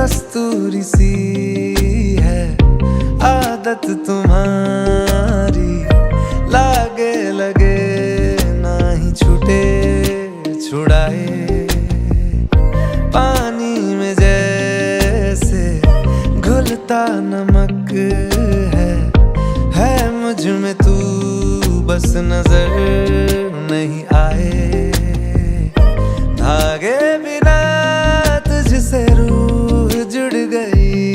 कस्तूरी सी है आदत तुम्हारी, लागे लगे ना ही छूटे छुड़ाए। पानी में जैसे घुलता नमक है मुझ में तू बस नजर नहीं आए। धागे